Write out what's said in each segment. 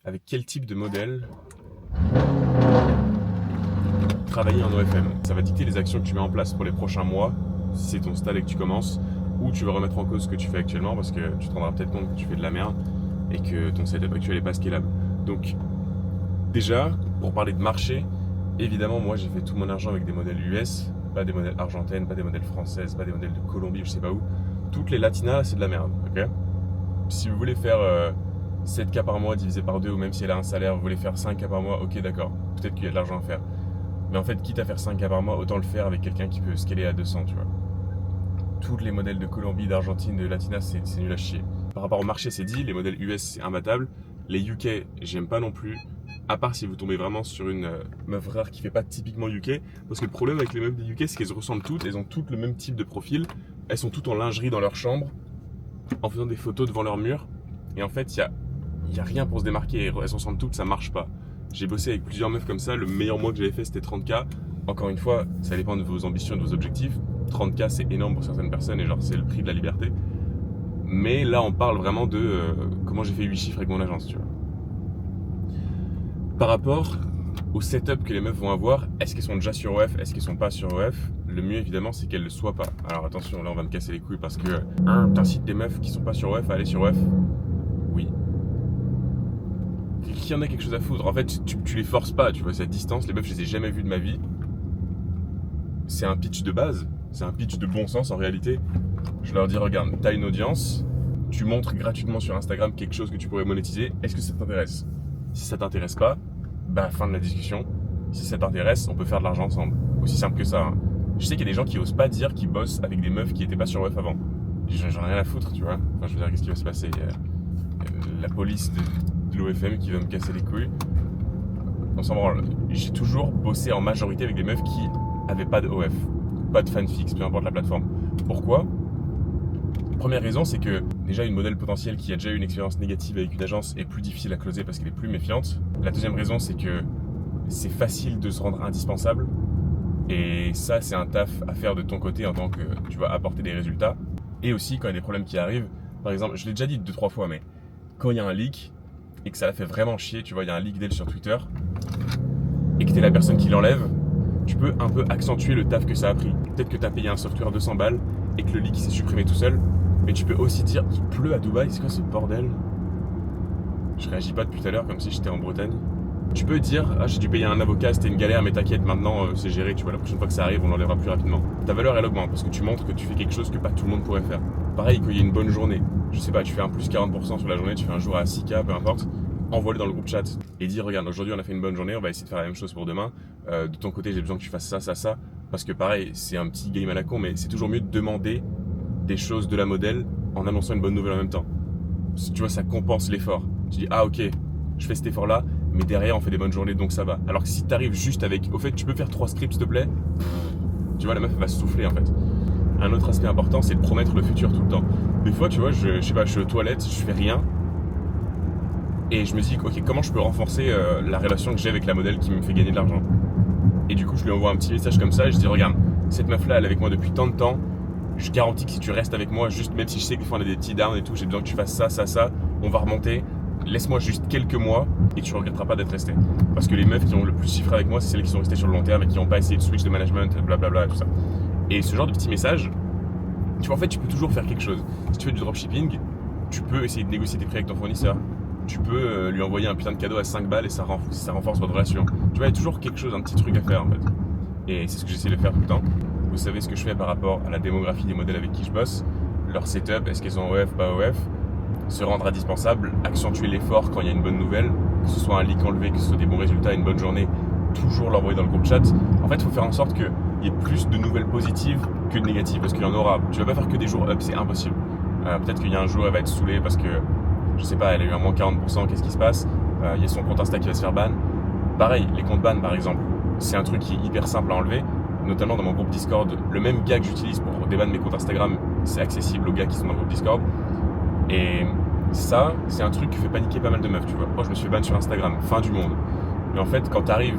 avec quel type de modèle travailler en OFM. Ça va dicter les actions que tu mets en place pour les prochains mois, si c'est ton stade et que tu commences, ou tu vas remettre en cause ce que tu fais actuellement parce que tu te rendras peut-être compte que tu fais de la merde et que ton setup actuel n'est pas scalable. Donc, déjà, pour parler de marché, évidemment, moi j'ai fait tout mon argent avec des modèles US, pas des modèles argentines, pas des modèles françaises, pas des modèles de Colombie, je sais pas où. Toutes les latinas, c'est de la merde, ok? Si vous voulez faire 7K par mois divisé par 2, ou même si elle a un salaire, vous voulez faire 5K par mois, ok d'accord, peut-être qu'il y a de l'argent à faire. Mais en fait, quitte à faire 5K par mois, autant le faire avec quelqu'un qui peut scaler à 200, tu vois. Tous les modèles de Colombie, d'Argentine, de Latina, c'est nul à chier. Par rapport au marché, c'est dit, les modèles US, c'est imbattable. Les UK, j'aime pas non plus. À part si vous tombez vraiment sur une meuf rare qui fait pas typiquement UK. Parce que le problème avec les meufs des UK, c'est qu'elles se ressemblent toutes, elles ont toutes le même type de profil. Elles sont toutes en lingerie dans leur chambre, en faisant des photos devant leur mur. Et en fait, il y a rien pour se démarquer. Elles se ressemblent toutes, ça marche pas. J'ai bossé avec plusieurs meufs comme ça. Le meilleur mois que j'avais fait, c'était 30K. Encore une fois, ça dépend de vos ambitions et de vos objectifs. 30K, c'est énorme pour certaines personnes et genre, c'est le prix de la liberté. Mais là, on parle vraiment de comment j'ai fait 8 chiffres avec mon agence, tu vois. Par rapport au setup que les meufs vont avoir, est-ce qu'elles sont déjà sur OF, est-ce qu'elles sont pas sur OF? Le mieux, évidemment, c'est qu'elles le soient pas. Alors attention, là, on va me casser les couilles parce que t'incites des meufs qui sont pas sur OF à aller sur OF. Oui. Qui en a quelque chose à foutre? En fait, tu les forces pas, tu vois, c'est à distance. Les meufs, je les ai jamais vues de ma vie. C'est un pitch de base, c'est un pitch de bon sens en réalité. Je leur dis, regarde, t'as une audience, tu montres gratuitement sur Instagram quelque chose que tu pourrais monétiser, est-ce que ça t'intéresse? Si ça t'intéresse pas, bah fin de la discussion. Si ça t'intéresse, on peut faire de l'argent ensemble. Aussi simple que ça. Hein. Je sais qu'il y a des gens qui osent pas dire qu'ils bossent avec des meufs qui étaient pas sur OF avant. J'en ai rien à foutre, tu vois. Enfin, je veux dire, qu'est-ce qui va se passer? La police de l'OFM qui va me casser les couilles. On s'en branle. J'ai toujours bossé en majorité avec des meufs qui avaient pas de OF, pas de fanfics, peu importe la plateforme. Pourquoi? Première raison, c'est que déjà une modèle potentielle qui a déjà eu une expérience négative avec une agence est plus difficile à closer parce qu'elle est plus méfiante. La deuxième raison, c'est que c'est facile de se rendre indispensable. Et ça, c'est un taf à faire de ton côté en tant que tu vas apporter des résultats. Et aussi, quand il y a des problèmes qui arrivent, par exemple, je l'ai déjà dit 2-3 fois, mais quand il y a un leak et que ça la fait vraiment chier, tu vois, il y a un leak d'elle sur Twitter et que t'es la personne qui l'enlève, tu peux un peu accentuer le taf que ça a pris. Peut-être que t'as payé un software 200 balles et que le leak s'est supprimé tout seul, mais tu peux aussi dire il pleut à Dubaï, c'est quoi ce bordel? Je réagis pas depuis tout à l'heure comme si j'étais en Bretagne. Tu peux dire j'ai dû payer un avocat, c'était une galère, mais t'inquiète, maintenant c'est géré, tu vois, la prochaine fois que ça arrive, on l'enlèvera plus rapidement. Ta valeur elle augmente parce que tu montres que tu fais quelque chose que pas tout le monde pourrait faire. Pareil, quand il y a une bonne journée, je sais pas, tu fais un plus 40% sur la journée, tu fais un jour à 6K, peu importe, envoie-le dans le groupe chat et dis regarde, aujourd'hui on a fait une bonne journée, on va essayer de faire la même chose pour demain. De ton côté, j'ai besoin que tu fasses ça, ça, ça, parce que pareil, c'est un petit game à la con, mais c'est toujours mieux de demander des choses de la modèle en annonçant une bonne nouvelle en même temps. Tu vois, ça compense l'effort. Tu dis ok, je fais cet effort-là, mais derrière on fait des bonnes journées, donc ça va. Alors que si t'arrives juste avec, au fait, tu peux faire 3 scripts s'il te plaît, tu vois, la meuf elle va se souffler en fait. Un autre aspect important, c'est de promettre le futur tout le temps. Des fois, tu vois, je sais pas, je suis aux toilettes, je fais rien, et je me dis, ok, comment je peux renforcer la relation que j'ai avec la modèle qui me fait gagner de l'argent? Et du coup, je lui envoie un petit message comme ça, et je dis, regarde, cette meuf-là, elle est avec moi depuis tant de temps, je garantis que si tu restes avec moi, juste même si je sais que des fois on a des petits downs et tout, j'ai besoin que tu fasses ça, ça, ça, on va remonter. Laisse-moi juste quelques mois et tu regretteras pas d'être resté. Parce que les meufs qui ont le plus chiffré avec moi, c'est celles qui sont restées sur le long terme et qui n'ont pas essayé de switch de management, blablabla et tout ça. Et ce genre de petits messages, tu vois, en fait, tu peux toujours faire quelque chose. Si tu fais du dropshipping, tu peux essayer de négocier tes prix avec ton fournisseur. Tu peux lui envoyer un putain de cadeau à 5 balles et ça renforce votre relation. Tu vois, il y a toujours quelque chose, un petit truc à faire en fait. Et c'est ce que j'essaie de faire tout le temps. Vous savez ce que je fais par rapport à la démographie des modèles avec qui je bosse, leur setup, est-ce qu'ils sont OF, pas OF, se rendre indispensable, accentuer l'effort quand il y a une bonne nouvelle, que ce soit un leak enlevé, que ce soit des bons résultats, une bonne journée, toujours l'envoyer dans le groupe chat. En fait, il faut faire en sorte qu'il y ait plus de nouvelles positives que de négatives, parce qu'il y en aura. Tu vas pas faire que des jours up, c'est impossible. Peut-être qu'il y a un jour, elle va être saoulée parce que, je sais pas, elle a eu un moins 40%, qu'est-ce qui se passe? Il y a son compte Insta qui va se faire ban. Pareil, les comptes ban par exemple, c'est un truc qui est hyper simple à enlever. Notamment dans mon groupe Discord, le même gars que j'utilise pour déban mes comptes Instagram, c'est accessible aux gars qui sont dans le groupe Discord. Et ça, c'est un truc qui fait paniquer pas mal de meufs, tu vois. Moi, je me suis fait ban sur Instagram, fin du monde. Mais en fait, quand t'arrives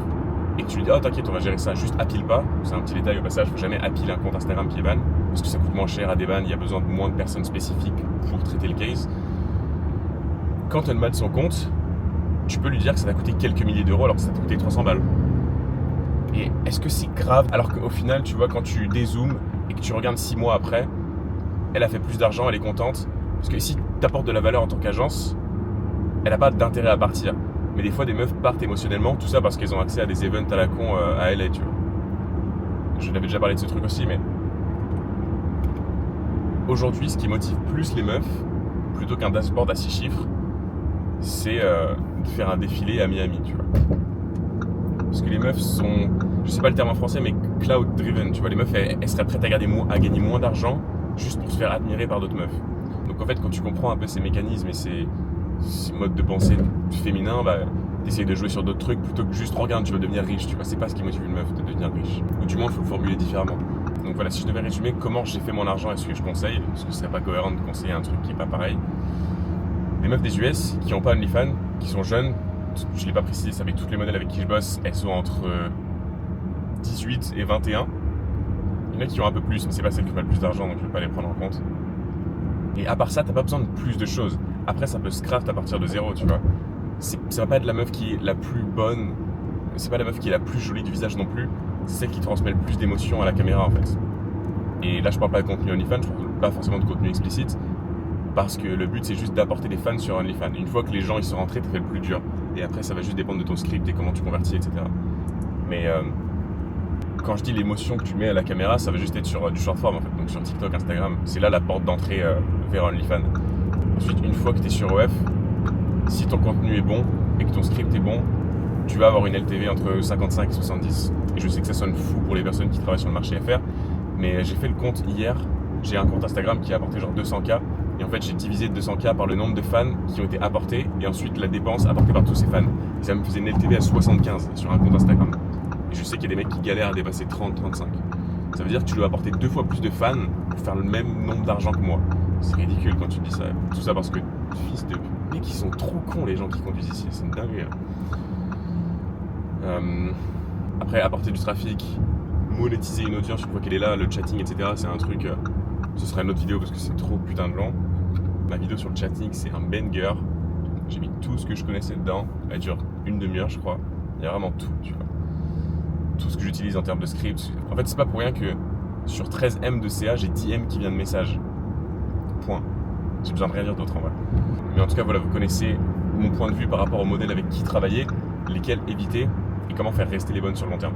et que tu lui dis, oh t'inquiète, on va gérer ça, juste appile pas, c'est un petit détail au passage, faut jamais appeler un compte Instagram qui est ban, parce que ça coûte moins cher à déban, il y a besoin de moins de personnes spécifiques pour traiter le case. Quand elle ban son compte, tu peux lui dire que ça t'a coûté quelques milliers d'euros alors que ça t'a coûté 300 balles. Et est-ce que c'est grave alors qu'au final, tu vois, quand tu dézoomes et que tu regardes 6 mois après, elle a fait plus d'argent, elle est contente. Parce que si tu apportes de la valeur en tant qu'agence, elle n'a pas d'intérêt à partir. Mais des fois, des meufs partent émotionnellement, tout ça parce qu'elles ont accès à des events à la con à LA, tu vois. Je n'avais déjà parlé de ce truc aussi, mais aujourd'hui, ce qui motive plus les meufs, plutôt qu'un dashboard à 6 chiffres, c'est de faire un défilé à Miami, tu vois. Parce que les meufs sont, je sais pas le terme en français, mais cloud driven, tu vois. Les meufs, elles seraient prêtes à gagner moins d'argent juste pour se faire admirer par d'autres meufs. Donc en fait, quand tu comprends un peu ces mécanismes et ces modes de pensée féminins, bah, t'essayes de jouer sur d'autres trucs plutôt que juste regarde, tu vas devenir riche, tu vois. C'est pas ce qui motive une meuf de devenir riche. Ou du moins, il faut le formuler différemment. Donc voilà, si je devais résumer comment j'ai fait mon argent et ce que je conseille, parce que ce serait pas cohérent de conseiller un truc qui est pas pareil. Les meufs des US qui n'ont pas OnlyFans, qui sont jeunes, je l'ai pas précisé, ça avec toutes les modèles avec qui je bosse, elles sont entre 18 et 21. Il y en a qui ont un peu plus, mais c'est pas celles qui ont le plus d'argent, donc je vais pas les prendre en compte. Et à part ça, t'as pas besoin de plus de choses. Après, ça peut se craft à partir de zéro, tu vois. Ça va pas être la meuf qui est la plus bonne, c'est pas la meuf qui est la plus jolie du visage non plus, c'est celle qui transmet le plus d'émotions à la caméra en fait. Et là, je parle pas de contenu OnlyFans, je parle pas forcément de contenu explicite, parce que le but c'est juste d'apporter des fans sur OnlyFans. Une fois que les gens ils sont rentrés, t'as fait le plus dur. Et après, ça va juste dépendre de ton script et comment tu convertis, etc. Mais quand je dis l'émotion que tu mets à la caméra, ça va juste être sur du short form en fait, donc sur TikTok, Instagram. C'est là la porte d'entrée vers OnlyFans. Ensuite, une fois que tu es sur OF, si ton contenu est bon et que ton script est bon, tu vas avoir une LTV entre 55 et 70. Et je sais que ça sonne fou pour les personnes qui travaillent sur le marché FR, mais j'ai fait le compte hier. J'ai un compte Instagram qui a apporté genre 200K. Et en fait, j'ai divisé 200K par le nombre de fans qui ont été apportés et ensuite la dépense apportée par tous ces fans. Et ça me faisait une LTV à 75 sur un compte Instagram. Et je sais qu'il y a des mecs qui galèrent à dépasser 30-35. Ça veut dire que tu dois apporter 2 fois plus de fans pour faire le même nombre d'argent que moi. C'est ridicule quand tu dis ça. Tout ça parce que, fils de pute, ils sont trop cons les gens qui conduisent ici. C'est une dinguerie. Après, apporter du trafic, monétiser une audience une fois qu'elle est là, le chatting, etc. C'est un truc... ce sera une autre vidéo parce que c'est trop putain de long. Ma vidéo sur le chatting, c'est un banger. J'ai mis tout ce que je connaissais dedans. Elle dure une demi-heure, je crois. Il y a vraiment tout, tu vois. Tout ce que j'utilise en termes de script. En fait, c'est pas pour rien que sur 13 M de CA, j'ai 10 M qui vient de messages. Point. J'ai besoin de rien dire d'autre en vrai. Mais en tout cas, voilà, vous connaissez mon point de vue par rapport au modèle avec qui travailler, lesquels éviter et comment faire rester les bonnes sur le long terme.